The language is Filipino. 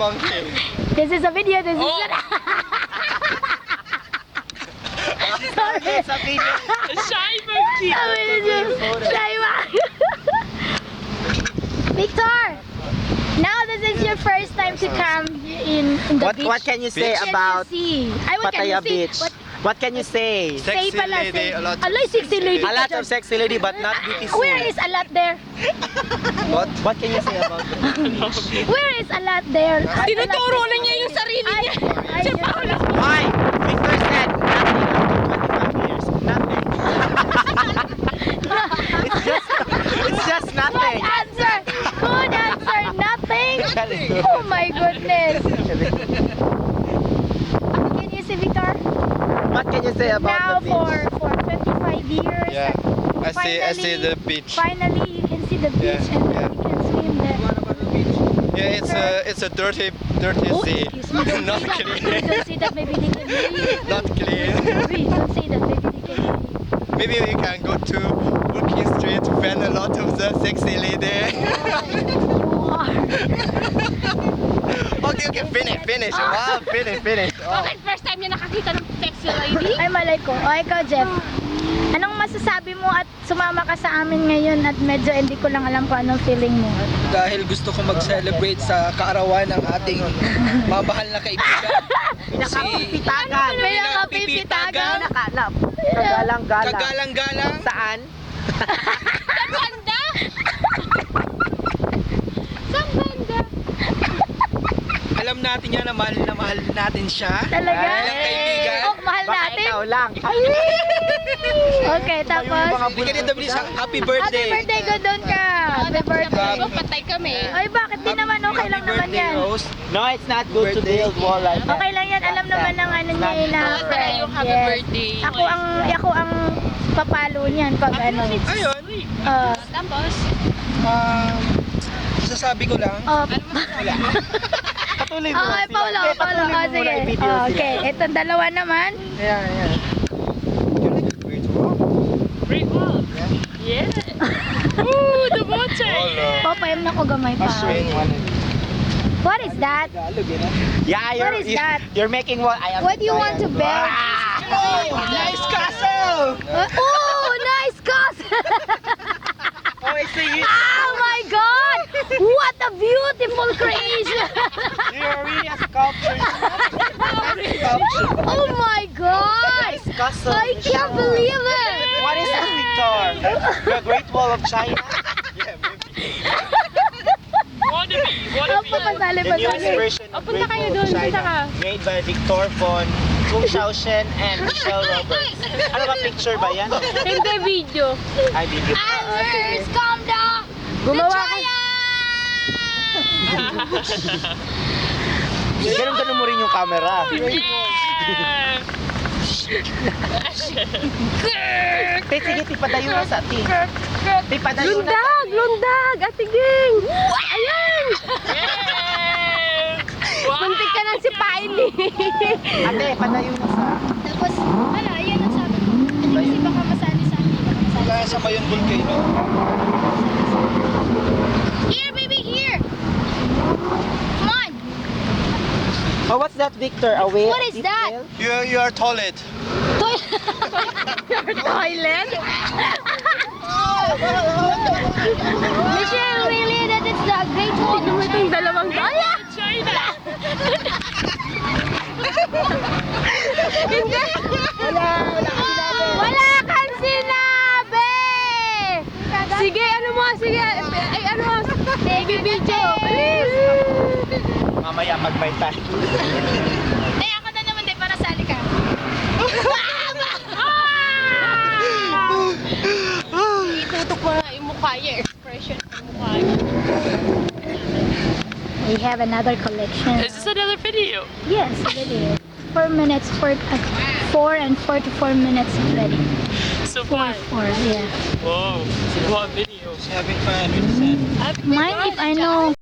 monkey. This is a video. This is sorry. It's a video. Shy monkey. Shy monkey. Victor, now this is your first time to come in the beach. What can you say Beach. about What can you Pattaya see? Beach? What can you say? Say Sexy pala, lady, say. a lot of Alay, sexy lady. A lot of sexy lady but not beautiful. Where is a lot there? What can you say about it? Where is a lot there? Tinuturo na niya yung sarili niya. Why? Victor said nothing after 25 years. Nothing. it's just nothing. Good answer. Good answer. Nothing. Oh my goodness. Can you see, Victor? What can you say about Now the beach? for 25 years. Yeah. I see the beach. Finally, you can see the beach Yeah, and yeah. you can swim there. Yeah, it's a dirty Oh, sea. excuse me. Don't Not say that. clean. Don't say that. Maybe they can hear you. Not clean. Please don't say that. Maybe they can hear you. Maybe we can go to Walking Street to find a lot of the sexy lady. You are. Okay, finish. Wow, finish. Oh. Bakit first time niya nakakita ng sexy lady? Ay, malay ko. O, ikaw, Jeff. Anong masasabi mo at sumama ka sa amin ngayon at medyo hindi ko lang alam kung anong feeling mo? Dahil gusto ko mag-celebrate sa kaarawan ng ating mabahal na kaibigan. Pinakapipitagan. Pinakapipitagan. Pinakalap. Kagalang-galang. Kagalang-galang. Saan? Saan banda? Saan banda? Alam natin yan na mahal natin siya. Talaga? Bilang kaibigan. Oh, mahal Baka natin? ikaw lang. Okay, tapos? Hindi ka rin dabilis. Happy Happy birthday. birthday, go doon ka. Happy birthday. Patay kami. Ay, bakit di naman okay lang naman birthday, yan? Rose. No, it's not good to build wall like that. Okay lang yan, alam naman ng ano niya yun na Oo, tara yung happy Yes. birthday. Ako ang papalo niyan pag ano. Ayun. Tapos, Sasabi ko lang. Patuloy mo Okay, lang sila. Paulo. Patuloy mo Oh, muna sige. i-video sila. Okay, itong dalawa naman. Ayan. great wall. Yeah. Ooh, the water. Papayam na ko gamay pa. What is that? Yeah, What is that? You're making what? What do you want to build? Oh, nice castle! Oh, nice castle! Oh, it's a you. Oh my God! What a beautiful creation! You're really a sculptor. Oh my God! Nice castle. I can't believe it! What is that, Victor? The Great Wall of China? Papasali The pa newest version of punta Great kayo Wall of doon, punta China. ka. Made by Victor Von, Kung Xiaoshen, and Michelle Roberts. Ano ba picture ba yan? Hindi video. Ay, video. Others come down! Gumawa ka. Ganun mo rin yung camera. Sige, tipadayo na sa atin. Tipadayo na. Lundag! Atiging! Ayan! Muntik ka nang sipain ni. Ate, padayo na sa... Tapos, ano, ayan ang sabi ko. Hindi kasi baka masali sa akin. Baka masali. Kaya sa Mayon Volcano. Here, baby, here! Come on! Oh, what's that, Victor? A whale? What is that? You are toilet. Your toilet? Michelle, really? That is the Great Wall of China? Itong dalawang Ala! China! Wala kang sinabi! Sige, ano mo? Sige, ay ano mo? Sige, video. Mamaya pag may time. Ako na naman din para sali ka. Itutok mo nga yung mukha niya, expression ng mukha niya. We have another collection. Is this another video? Yes, video. 4 minutes, 4 and 44 minutes already. So far. 4, yeah. Whoa. What video? Having fun with the sand. Mind if I know